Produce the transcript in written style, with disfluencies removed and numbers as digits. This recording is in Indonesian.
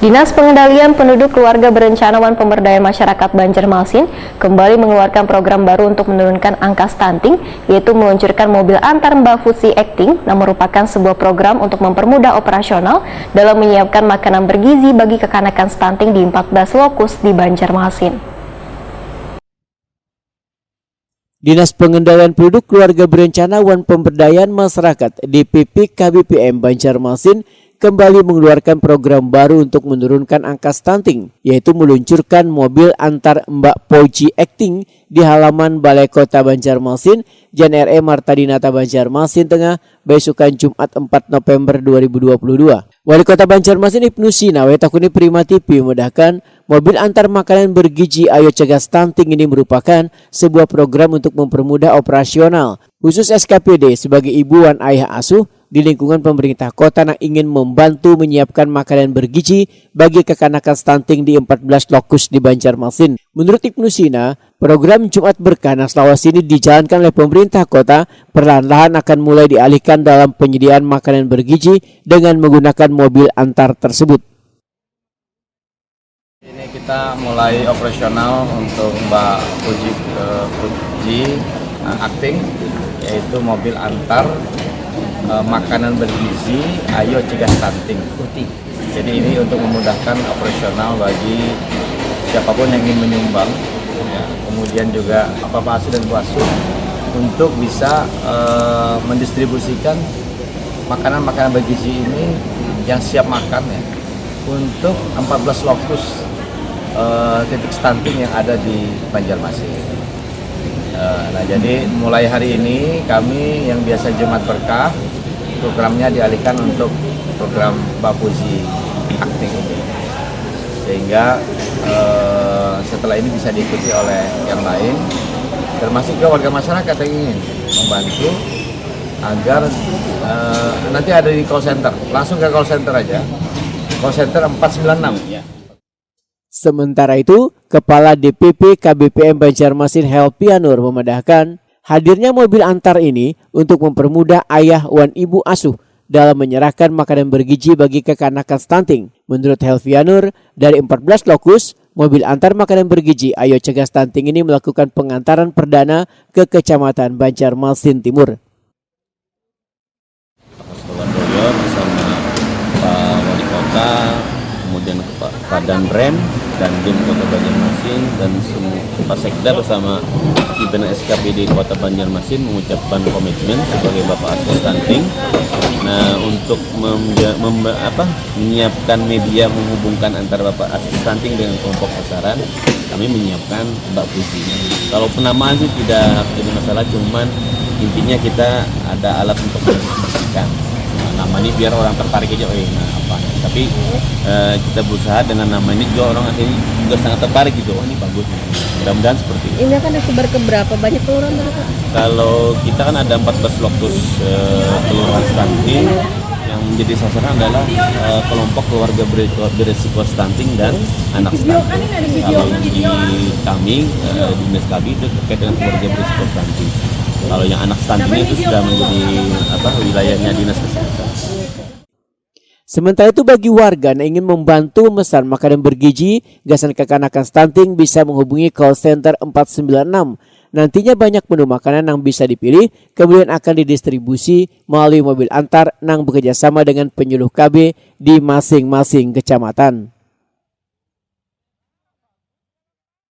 Dinas Pengendalian Penduduk Keluarga Berencana dan Pemberdayaan Masyarakat Banjarmasin kembali mengeluarkan program baru untuk menurunkan angka stunting, yaitu meluncurkan mobil antar Mbak Fusi Acting yang merupakan sebuah program untuk mempermudah operasional dalam menyiapkan makanan bergizi bagi kekanakan stunting di 14 lokus di Banjarmasin. Dinas Pengendalian Penduduk Keluarga Berencana dan Pemberdayaan Masyarakat DPP KBPM Banjarmasin kembali mengeluarkan program baru untuk menurunkan angka stunting, yaitu meluncurkan mobil antar Mbak Fusi Acting di halaman Balai Kota Banjarmasin, Jan R.E. Marta Dinata Banjarmasin Tengah, besukan Jumat 4 November 2022. Wali Kota Banjarmasin Ibnu Sina wetakuni Prima TV memudahkan mobil antar makanan bergizi Ayo Cegah Stunting ini merupakan sebuah program untuk mempermudah operasional khusus SKPD sebagai ibu dan ayah asuh di lingkungan pemerintah kota yang ingin membantu menyiapkan makanan bergizi bagi kekanakan stunting di 14 lokus di Banjarmasin. Menurut Ibnu Sina, program Jumat Berkah Selawasi ini dijalankan oleh pemerintah kota perlahan-lahan akan mulai dialihkan dalam penyediaan makanan bergizi dengan menggunakan mobil antar tersebut. Ini kita mulai operasional untuk Mbak Fusi Acting, yaitu mobil antar makanan bergizi Ayo Cegah Stunting. Jadi ini untuk memudahkan operasional bagi siapapun yang ingin menyumbang, ya, kemudian juga Bapak asuh dan Bu asuh untuk bisa mendistribusikan makanan-makanan bergizi ini yang siap makan, ya, untuk 14 lokus titik stunting yang ada di Banjarmasin. Nah, jadi mulai hari ini kami yang biasa Jumat Berkah programnya dialihkan untuk program Mbak Fusi Acting ini, sehingga setelah ini bisa diikuti oleh yang lain, termasuk juga warga masyarakat yang ingin membantu agar nanti ada di call center, langsung ke call center aja, call center 496 ya. Sementara itu, Kepala DPP KBPM Banjarmasin Helpianur memedahkan hadirnya mobil antar ini untuk mempermudah ayah dan ibu asuh dalam menyerahkan makanan bergizi bagi kekanakan stunting. Menurut Helpianur, dari 14 lokus, mobil antar makanan bergizi Ayo Cegah Stunting ini melakukan pengantaran perdana ke Kecamatan Banjarmasin Timur. Bersama Pak Wali Kota, kemudian Pak Danrem dan Dim Kota Banjarmasin dan Pak Sekda bersama pimpinan SKPD Kota Banjarmasin mengucapkan komitmen sebagai Bapak Asuh Stunting. Nah, untuk menyiapkan media menghubungkan antara Bapak Asuh Stunting dengan kelompok sasaran, kami menyiapkan Mbak Fusi. Kalau penamaan sih tidak jadi masalah, cuman intinya kita ada alat untuk mendistribusikan. Nama ini biar orang tertarik aja, apa. Tapi kita berusaha dengan nama ini juga orang akhirnya juga sangat tertarik gitu. Ini bagus. Mudah-mudahan seperti itu. Ini akan disebar ke berapa banyak kelurahan? Kalau kita kan ada 14 lokus kelurahan stunting, yang menjadi sasaran adalah kelompok keluarga beresiko stunting dan anak stunting. Kalau di kami di Dinas KB itu terkait dengan keluarga beresiko stunting. Kalau yang anak stunting itu sudah menjadi wilayahnya Dinas Kesehatan. Sementara itu bagi warga yang ingin membantu memesan makanan bergizi gasan kekanakan stunting bisa menghubungi call center 496. Nantinya banyak menu makanan yang bisa dipilih kemudian akan didistribusi melalui mobil antar yang bekerjasama dengan penyuluh KB di masing-masing kecamatan.